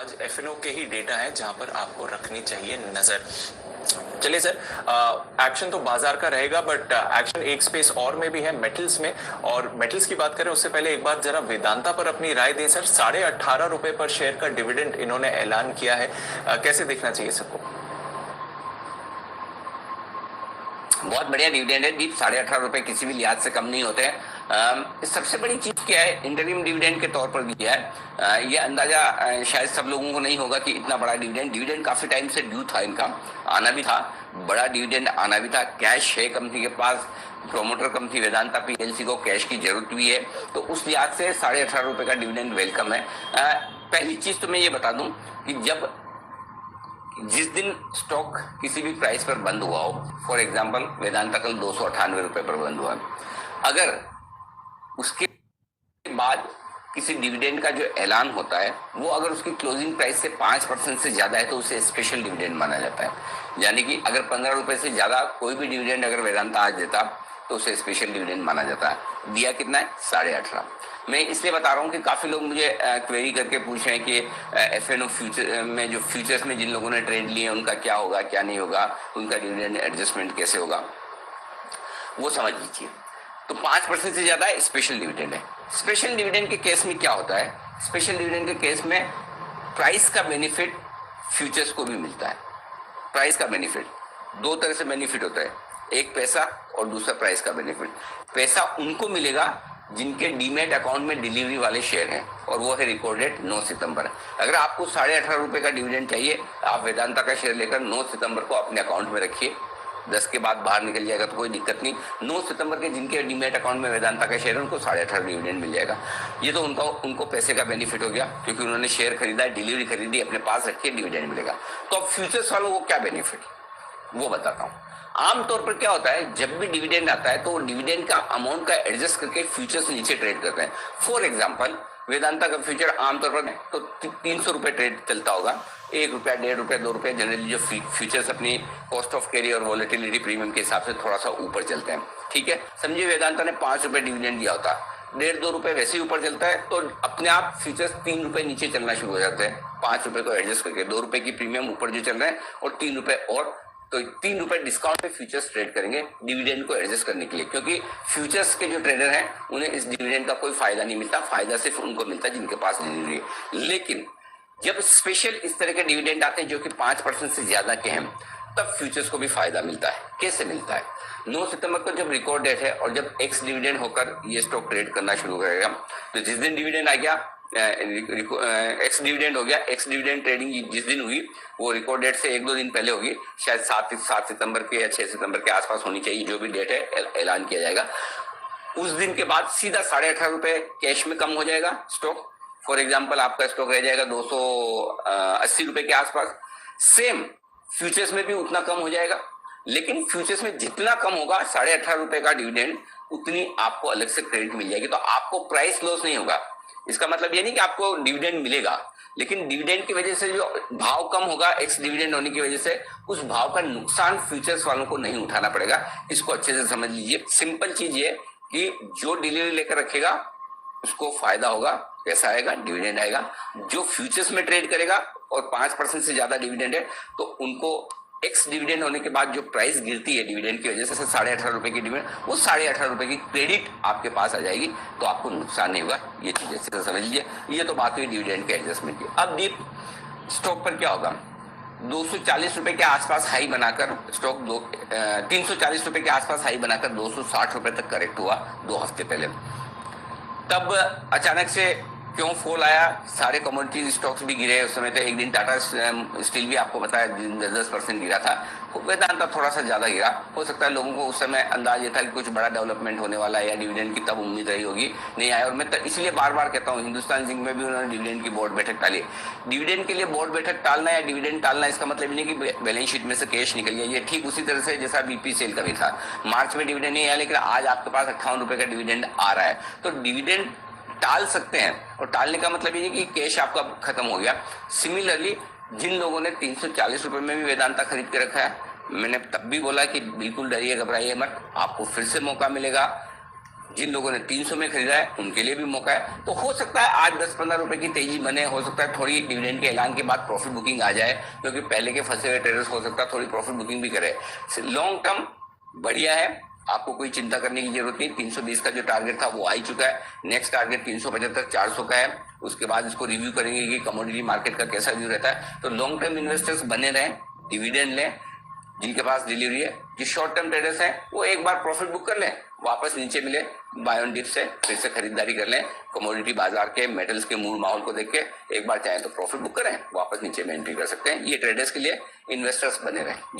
आज एफएनओ के ही डेटा है जहां पर आपको रखनी चाहिए नजर। चलिए सर, एक्शन तो बाजार का रहेगा, बट एक्शन एक स्पेस और में भी है, मेटल्स में। और मेटल्स की बात करें उससे पहले एक बार जरा वेदांता पर अपनी राय दें सर। 18.5 रुपए पर शेयर का डिविडेंड इन्होंने ऐलान किया है, कैसे देखना चाहिए सबको? बहुत बढ़िया डिविडेंड है दीप। 18.5 रुपए किसी भी लिहाज से कम नहीं होते हैं। सबसे बड़ी चीज क्या है, इंटरिम डिविडेंड के तौर पर दिया है। ये अंदाजा शायद सब लोगों को नहीं होगा कि इतना बड़ा डिविडेंड काफी टाइम से ड्यू था, इनका आना भी था, बड़ा डिविडेंड आना भी था। कैश है कंपनी के पास, प्रोमोटर कंपनी वेदांता पीएलसी को कैश की जरूरत भी है, तो उस लिहाज से 18.5 रुपए का डिविडेंड वेलकम है। पहली चीज तो मैं ये बता दूं कि जिस दिन स्टॉक किसी भी प्राइस पर बंद हुआ हो, फॉर एग्जांपल वेदांता कल 298 रुपए पर बंद हुआ, अगर उसके बाद किसी डिविडेंड का जो ऐलान होता है वो अगर उसकी क्लोजिंग प्राइस से 5% से ज्यादा है तो उसे स्पेशल डिविडेंड माना जाता है। यानी कि अगर 15 रुपए से ज्यादा कोई भी डिविडेंड अगर वेदांता आज देता तो उसे स्पेशल डिविडेंड माना जाता है। दिया कितना है? 18.5। मैं इसलिए बता रहा हूँ कि काफी लोग मुझे क्वेरी करके पूछ रहे हैं कि एफएनओ फ्यूचर में, जो फ्यूचर्स में जिन लोगों ने ट्रेड लिए उनका क्या होगा, क्या नहीं होगा, उनका डिविडेंड एडजस्टमेंट कैसे होगा, वो समझ लीजिए। तो 5% से ज्यादा स्पेशल डिविडेंड है। स्पेशल डिविडेंड के केस में क्या होता है? स्पेशल डिविडेंड के केस में प्राइस का बेनिफिट फ्यूचर्स को भी मिलता है। प्राइस का बेनिफिट दो तरह से बेनिफिट होता है, एक पैसा और दूसरा प्राइस का बेनिफिट। पैसा उनको मिलेगा जिनके डीमेट अकाउंट में डिलीवरी वाले शेयर हैं, और वो है रिकॉर्ड डेट 9 सितंबर। अगर आपको 18.5 रुपए का डिविडेंड चाहिए, आप वेदांता का शेयर लेकर 9 सितंबर को अपने अकाउंट में रखिए। 10 के बाद बाहर निकल जाएगा तो कोई दिक्कत नहीं। 9 सितंबर के जिनके डीमेट अकाउंट में वेदांता का शेयर है उनको 18.5 डिविडेंड मिल जाएगा। ये तो उनको पैसे का बेनिफिट हो गया, क्योंकि उन्होंने शेयर खरीदा, डिलीवरी खरीदी, अपने पास रखिए, डिविडेंड मिलेगा। तो अब फ्यूचर्स वालों को क्या बेनिफिट, वो बताता हूँ। आमतौर पर क्या होता है, जब भी डिविडेंड आता है तो डिविडेंड का अमाउंट का एडजस्ट करके फ्यूचर्स नीचे ट्रेड करते हैं। फॉर एग्जांपल वेदांता का फ्यूचर आमतौर पर तो 300 रुपए ट्रेड चलता होगा, 1 रुपया, 1.5 रुपया, 2 रुपये जनरली जो फ्यूचर्स अपनी कॉस्ट ऑफ कैरी और वॉलेटिलिटी प्रीमियम के हिसाब से थोड़ा सा ऊपर चलते हैं। ठीक है, समझिए वेदांता ने 5 रुपए डिविडेंड दिया होता, 1.5-2 रुपए वैसे ही ऊपर चलता है, तो अपने आप फ्यूचर्स 3 रुपए नीचे चलना शुरू हो जाते हैं। 5 रुपए को एडजस्ट करके 2 रुपए की प्रीमियम ऊपर जो चल रहे हैं और 3 रुपए और, तो 3 रुपए डिस्काउंट पे फ्यूचर्स ट्रेड करेंगे डिविडेंड को एडजस्ट करने के लिए, क्योंकि फ्यूचर्स के जो ट्रेडर हैं उन्हें इस डिविडेंड का कोई फायदा नहीं मिलता, फायदा सिर्फ उनको मिलता है जिनके पास डिलीवरी है। लेकिन जब स्पेशल इस तरह के डिविडेंड आते हैं जो कि 5% से ज्यादा के हैं, तब फ्यूचर्स को भी फायदा मिलता है। कैसे मिलता है? 9 सितंबर को जब रिकॉर्ड डेट है और जब एक्स डिविडेंड होकर ये स्टॉक ट्रेड करना शुरू करेगा, तो जिस दिन डिविडेंड आ गया, एक्स डिविडेंड हो गया, एक्स डिविडेंड ट्रेडिंग जिस दिन हुई वो रिकॉर्ड डेट से 1-2 दिन पहले होगी, शायद 7 सितंबर के या 6 सितंबर के आसपास होनी चाहिए, जो भी डेट है ऐलान किया जाएगा। उस दिन के बाद सीधा 18.5 रुपए कैश में कम हो जाएगा स्टॉक। फॉर एग्जांपल आपका स्टॉक रह जाएगा 280 रुपए के आसपास। सेम फ्यूचर्स में भी उतना कम हो जाएगा, लेकिन फ्यूचर्स में जितना कम होगा 18.5 रुपए का डिविडेंड, उतनी आपको अलग से क्रेडिट मिल जाएगी। तो आपको प्राइस लॉस नहीं होगा। इसका मतलब ये नहीं कि आपको डिविडेंड मिलेगा, लेकिन डिविडेंड की वजह से जो भाव कम होगा, एक्स डिविडेंड होने की वजह से उस भाव का नुकसान फ्यूचर्स वालों को नहीं उठाना पड़ेगा। इसको अच्छे से समझ लीजिए। सिंपल चीज ये कि जो डिलीवरी लेकर रखेगा उसको फायदा होगा। कैसा आएगा? डिविडेंड आएगा। जो फ्यूचर्स में ट्रेड करेगा और 5% से ज्यादा डिविडेंड है तो उनको एक्स डिविडेंड होने के बाद जो प्राइस गिरती है डिविडेंड की वजह से 18.5 रुपए की डिविडेंड, वो 18.5 रुपए की क्रेडिट आपके पास आ जाएगी, तो आपको नुकसान नहीं होगा। ये चीज अच्छे से समझ लीजिए। ये तो बात हुई डिविडेंड के एडजस्टमेंट की। अब डीप स्टॉक पर क्या होगा? 240 रुपए के आसपास हाई बनाकर स्टॉक 340 रुपए के आसपास हाई बनाकर 260 रुपए तक करेक्ट हुआ 2 हफ्ते पहले। तब अचानक से क्यों फॉल आया? सारे कमोडिटी स्टॉक्स भी गिरे उस समय। तो एक दिन टाटा स्टील भी आपको बताया 10% गिरा था। वेदांता थोड़ा सा ज्यादा गिरा। हो सकता है लोगों को उस समय अंदाज ये था कि कुछ बड़ा डेवलपमेंट होने वाला है या डिविडेंड की तब उम्मीद रही होगी, नहीं आया। और मैं इसलिए बार बार कहता हूँ, हिंदुस्तान जिंक में भी उन्होंने डिविडेंड की बोर्ड बैठक टाली। डिविडेंड के लिए बोर्ड बैठक टालना या डिविडेंड टालना इसका मतलब नहीं कि बैलेंस शीट में से कैश निकल गया। ये ठीक उसी तरह से जैसा बीपीसीएल का भी था। मार्च में डिविडेंड नहीं आया, लेकिन आज आपके पास 58 रुपए का डिविडेंड आ रहा है। तो डिविडेंड टाल सकते हैं, और टालने का मतलब ये नहीं कि कैश आपका खत्म हो गया। सिमिलरली जिन लोगों ने 340 रुपए में भी वेदांता खरीद के रखा है, मैंने तब भी बोला कि बिल्कुल डरिए घबराइए मत, आपको फिर से मौका मिलेगा जिन लोगों ने 300 में खरीदा है उनके लिए भी मौका है। तो हो सकता है आज 10-15 रुपए की तेजी बने, हो सकता है थोड़ी डिविडेंड के ऐलान के बाद प्रॉफिट बुकिंग आ जाए, क्योंकि पहले के फंसे हुए ट्रेडर्स हो सकता है थोड़ी प्रॉफिट बुकिंग भी करे। लॉन्ग टर्म बढ़िया है, आपको कोई चिंता करने की जरूरत नहीं। 320 का जो टारगेट था वो आ ही चुका है। नेक्स्ट टारगेट 375 400 का है। उसके बाद इसको रिव्यू करेंगे कि कमोडिटी मार्केट का कैसा व्यू रहता है। तो लॉन्ग टर्म इन्वेस्टर्स बने रहें, डिविडेंड लें, जिनके पास डिलीवरी है। जो शॉर्ट टर्म ट्रेडर्स हैं वो एक बार प्रॉफिट बुक कर लें, वापस नीचे मिले बाय ऑन डिप से फिर से खरीदारी कर लें। कमोडिटी बाजार के मेटल्स के मूड माहौल को देख के एक बार चाहे तो प्रॉफिट बुक करें, वापस नीचे में एंट्री कर सकते हैं। ये ट्रेडर्स के लिए, इन्वेस्टर्स बने रहें। जी।